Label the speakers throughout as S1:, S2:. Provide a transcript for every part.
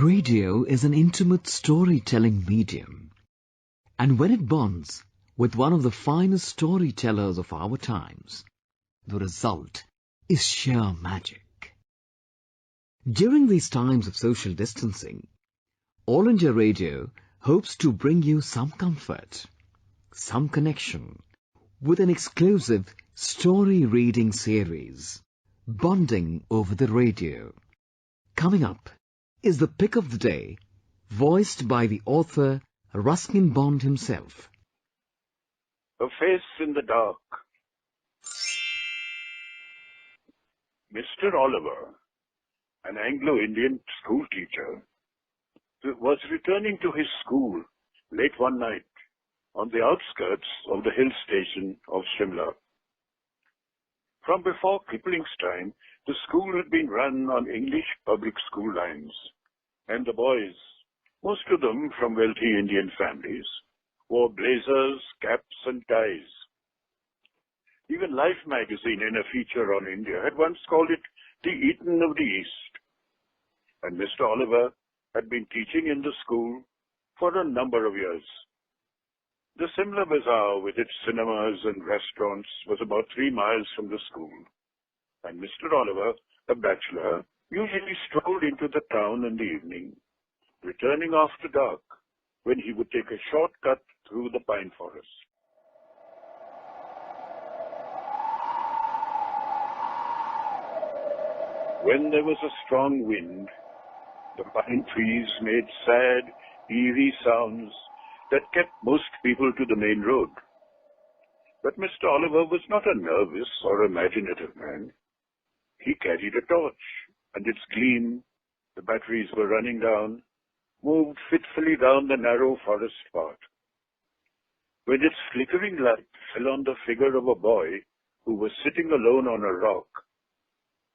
S1: Radio is an intimate storytelling medium, and when it bonds with one of the finest storytellers of our times, the result is sheer magic. During these times of social distancing, All India Radio hopes to bring you some comfort, some connection, with an exclusive story reading series, Bonding over the Radio. Coming up is the pick of the day, voiced by the author Ruskin Bond himself.
S2: A Face in the Dark. Mr. Oliver, an Anglo-Indian school teacher, was returning to his school late one night on the outskirts of the hill station of Shimla. From before Kipling's time, the school had been run on English public school lines, and the boys, most of them from wealthy Indian families, wore blazers, caps and ties. Even Life magazine, in a feature on India, had once called it the Eton of the East. And Mr. Oliver had been teaching in the school for a number of years. The Simla Bazaar, with its cinemas and restaurants, was about 3 miles from the school, and Mr. Oliver, a bachelor, usually strolled into the town in the evening, returning after dark, when he would take a short cut through the pine forest. When there was a strong wind, the pine trees made sad, eerie sounds that kept most people to the main road. But Mr. Oliver was not a nervous or imaginative man. He carried a torch, and its gleam, the batteries were running down, moved fitfully down the narrow forest path. When its flickering light fell on the figure of a boy who was sitting alone on a rock,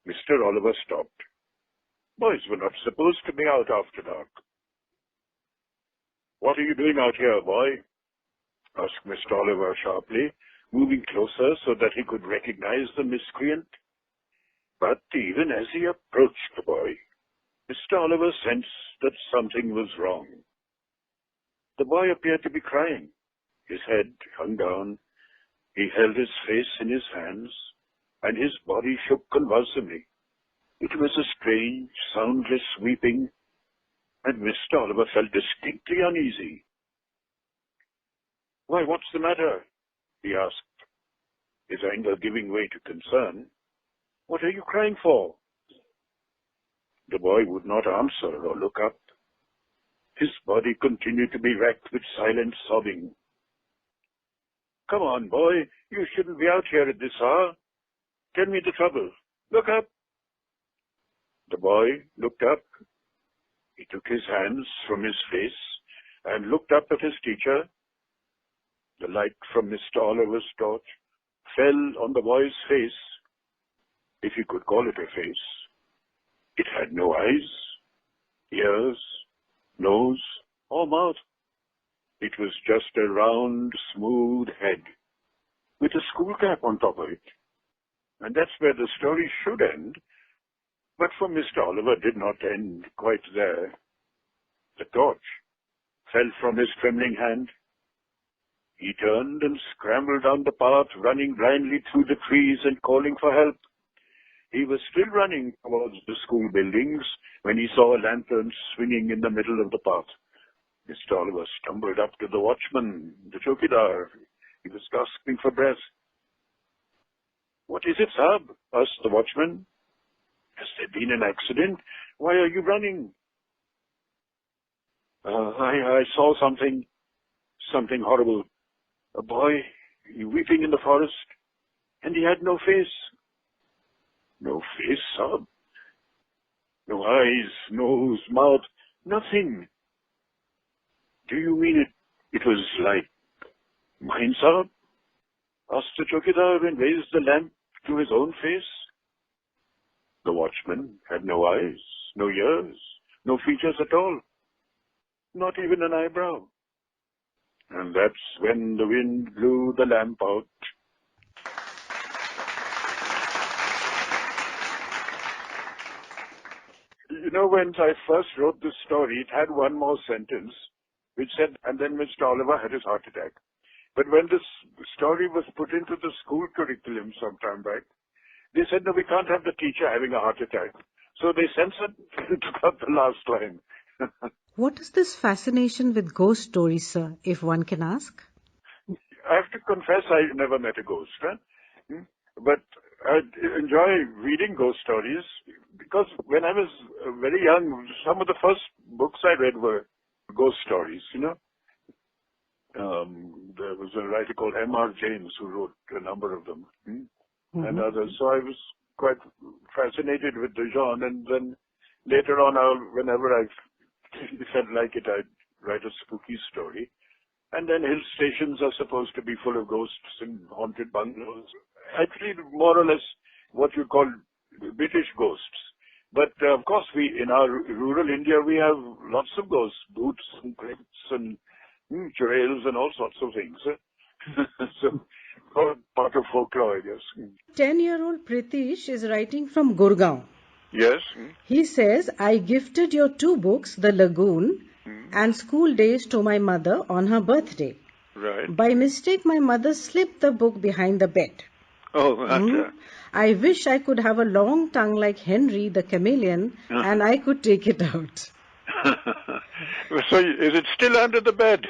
S2: Mr. Oliver stopped. Boys were not supposed to be out after dark. "What are you doing out here, boy?" asked Mr. Oliver sharply, moving closer so that he could recognize the miscreant. But even as he approached the boy, Mr. Oliver sensed that something was wrong. The boy appeared to be crying. His head hung down. He held his face in his hands, and his body shook convulsively. It was a strange, soundless weeping, and Mr. Oliver felt distinctly uneasy. "Why, what's the matter?" he asked, his anger giving way to concern. "What are you crying for?" The boy would not answer or look up. His body continued to be racked with silent sobbing. "Come on, boy, you shouldn't be out here at this hour. Tell me the trouble. Look up." The boy looked up. He took his hands from his face and looked up at his teacher. The light from Mr. Oliver's torch fell on the boy's face, if you could call it a face. It had no eyes, ears, nose, or mouth. It was just a round, smooth head with a school cap on top of it. And that's where the story should end. But for Mr. Oliver did not end quite there. The torch fell from his trembling hand. He turned and scrambled down the path, running blindly through the trees and calling for help. He was still running towards the school buildings when he saw a lantern swinging in the middle of the path. Mr. Oliver stumbled up to the watchman, the chowkidar. He was gasping for breath. "What is it, Sahib?" asked the watchman. "Has there been an accident? Why are you running?" I saw something horrible. A boy weeping in the forest, and he had no face." "No face, Sahib? No eyes, nose, mouth, nothing? Do you mean it was like mine, Sahib?" asked the chowkidar and raised the lamp to his own face. The watchman had no eyes, no ears, no features at all, not even an eyebrow. And that's when the wind blew the lamp out. When I first wrote this story, it had one more sentence which said, and then Mr. Oliver had his heart attack. But when this story was put into the school curriculum sometime back, they said, no, we can't have the teacher having a heart attack. So they censored, took out the last line.
S3: What is this fascination with ghost stories, sir, if one can ask?
S2: I have to confess I never met a ghost, but I enjoy reading ghost stories because when I was very young, some of the first books I read were ghost stories, There was a writer called M.R. James who wrote a number of them and others. So I was quite fascinated with the genre, and then later on, whenever I felt like it, I'd write a spooky story. And then hill stations are supposed to be full of ghosts and haunted bungalows. Actually, more or less what you call British ghosts. But of course, in our rural India, we have lots of ghosts, boots and crypts and trails and all sorts of things. So, all part of folklore, I guess.
S3: 10-year-old Pritish is writing from Gurgaon.
S2: Yes.
S3: He says, I gifted your 2 books, The Lagoon and School Days, to my mother on her birthday.
S2: Right.
S3: By mistake, my mother slipped the book behind the bed.
S2: Oh,
S3: I wish I could have a long tongue like Henry the chameleon and I could take it out.
S2: So is it still under the bed?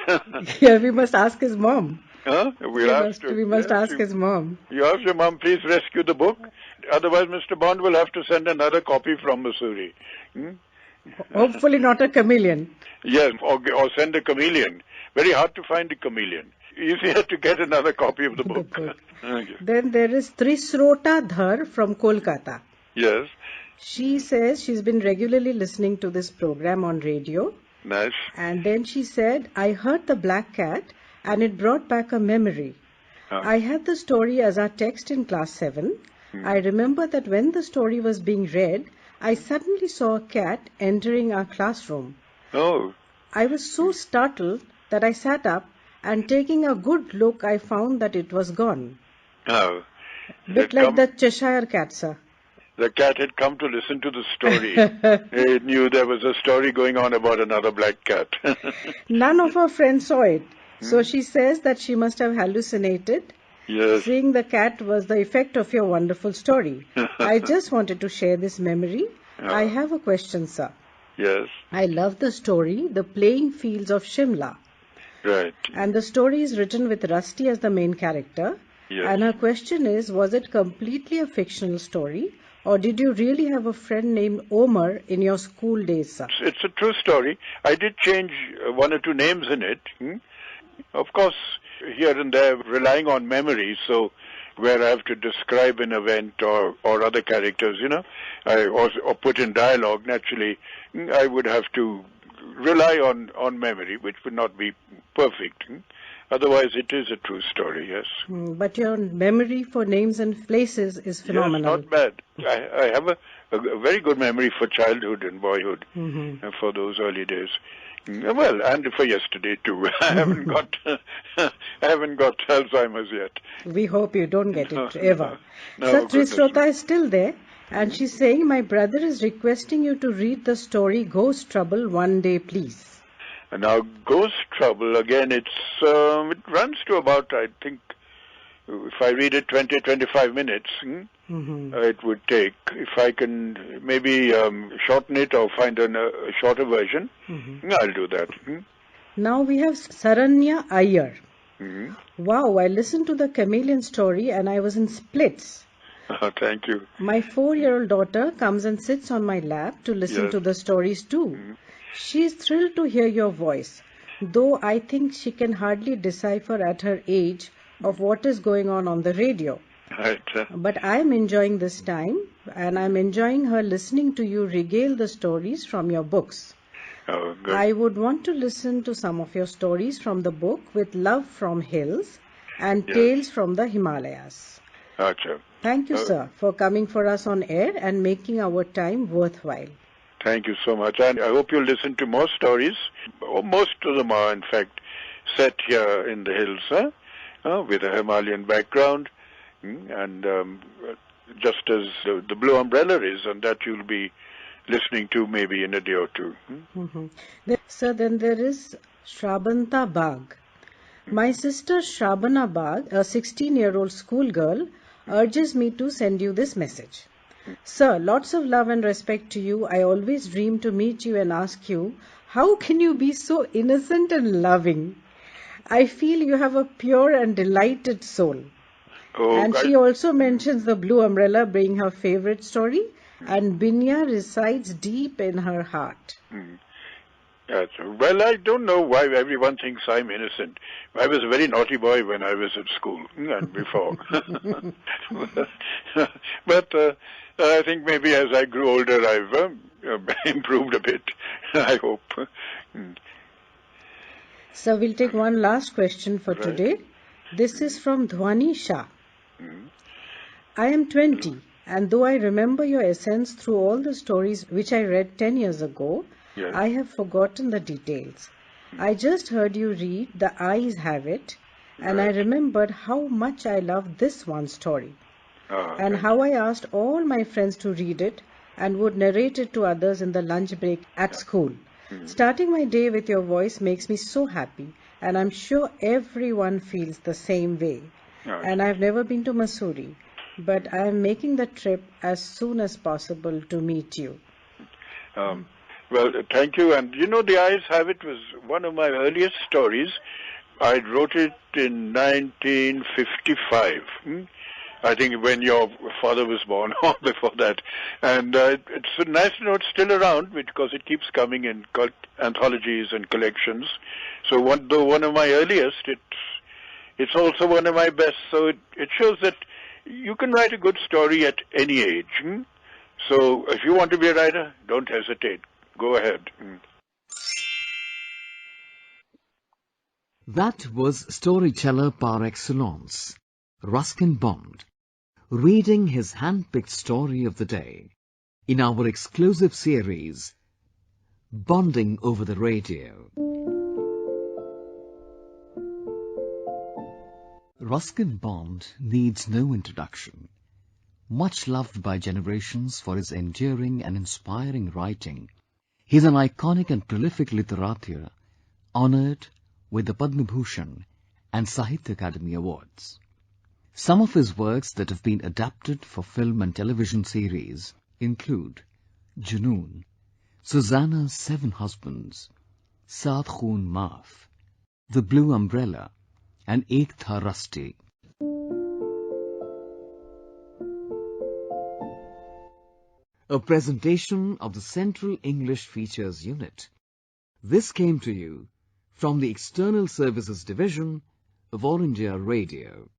S3: Yeah, we must ask his mom.
S2: Huh? We
S3: must ask his mom.
S2: You ask your mom, please rescue the book. Otherwise, Mr. Bond will have to send another copy from Mussoorie.
S3: Hopefully not a chameleon.
S2: Yes, or send a chameleon. Very hard to find a chameleon. Easier to get another copy of the book. Okay.
S3: Then there is Trisrota Dhar from Kolkata.
S2: Yes.
S3: She says she's been regularly listening to this program on radio.
S2: Nice.
S3: And then she said, I heard the black cat and it brought back a memory. I had the story as our text in class 7. I remember that when the story was being read, I suddenly saw a cat entering our classroom.
S2: Oh.
S3: I was so startled that I sat up and taking a good look, I found that it was gone.
S2: Oh.
S3: Bit like the Cheshire cat, sir.
S2: The cat had come to listen to the story. It knew there was a story going on about another black cat.
S3: None of her friends saw it. So she says that she must have hallucinated.
S2: Yes.
S3: Seeing the cat was the effect of your wonderful story. I just wanted to share this memory. I have a question, sir.
S2: Yes.
S3: I love the story, The Playing Fields of Shimla.
S2: Right.
S3: And the story is written with Rusty as the main character.
S2: Yes.
S3: And her question is, was it completely a fictional story? Or did you really have a friend named Omar in your school days, sir?
S2: It's a true story. I did change 1 or 2 names in it. Of course, here and there, relying on memory, so where I have to describe an event or other characters, or put in dialogue, naturally, I would have to rely on memory, which would not be perfect. Otherwise, it is a true story, yes.
S3: But your memory for names and places is phenomenal.
S2: Yes, not bad. I have a very good memory for childhood and boyhood, for those early days. Well, and for yesterday too. I haven't got Alzheimer's yet.
S3: We hope you don't get it ever.
S2: No,
S3: Sir Trisrota is still there, and she's saying, my brother is requesting you to read the story Ghost Trouble one day, please.
S2: And now, Ghost Trouble, again, it runs to about, I think, if I read it 20-25 minutes, it would take. If I can maybe shorten it or find a shorter version, I'll do that.
S3: Now we have Saranya Iyer. Wow, I listened to the chameleon story and I was in splits.
S2: Thank you.
S3: My 4-year-old daughter comes and sits on my lap to listen to the stories too. She is thrilled to hear your voice, though I think she can hardly decipher at her age of what is going on the radio.
S2: Right.
S3: But I am enjoying this time, and I am enjoying her listening to you regale the stories from your books.
S2: Oh, good.
S3: I would want to listen to some of your stories from the book with Love from Hills and Tales from the Himalayas.
S2: Gotcha.
S3: Thank you, sir, for coming for us on air and making our time worthwhile.
S2: Thank you so much. And I hope you'll listen to more stories. Most of them are, in fact, set here in the hills, with a Himalayan background. And just as the Blue Umbrella is, and that you'll be listening to maybe in a day or two.
S3: Sir, then there is Shrabanta Bag. My sister Shrabana Bag, a 16-year-old schoolgirl, urges me to send you this message. Sir, lots of love and respect to you. I always dream to meet you and ask you, how can you be so innocent and loving? I feel you have a pure and delighted soul. And she also mentions the blue umbrella being her favorite story, and Binya resides deep in her heart.
S2: Yes. Well, I don't know why everyone thinks I'm innocent. I was a very naughty boy when I was at school and before. But I think maybe as I grew older, I've improved a bit, I hope.
S3: So we'll take one last question for today. This is from Dhwani Shah. I am 20, and though I remember your essence through all the stories which I read 10 years ago, I have forgotten the details. I just heard you read The Eyes Have It, and I remembered how much I loved this one story, and how I asked all my friends to read it and would narrate it to others in the lunch break at school. Starting my day with your voice makes me so happy, and I'm sure everyone feels the same way. And I've never been to Mussoorie, but I am making the trip as soon as possible to meet you.
S2: Well, thank you. And you know, The Eyes Have It was one of my earliest stories. I wrote it in 1955. I think when your father was born or before that. And it's nice to know it's still around because it keeps coming in anthologies and collections. So though one of my earliest, it's also one of my best. So it shows that you can write a good story at any age. So if you want to be a writer, don't hesitate. Go ahead.
S1: That was storyteller par excellence, Ruskin Bond, reading his hand-picked story of the day in our exclusive series, Bonding Over the Radio. Ruskin Bond needs no introduction. Much loved by generations for his enduring and inspiring writing, he is an iconic and prolific literateur, honoured with the Padma Bhushan and Sahitya Akademi Awards. Some of his works that have been adapted for film and television series include Junoon, Susanna's 7 Husbands, Saat Khoon Maaf, The Blue Umbrella, and Ek Tha Rusty. A presentation of the Central English Features Unit. This came to you from the External Services Division of All India Radio.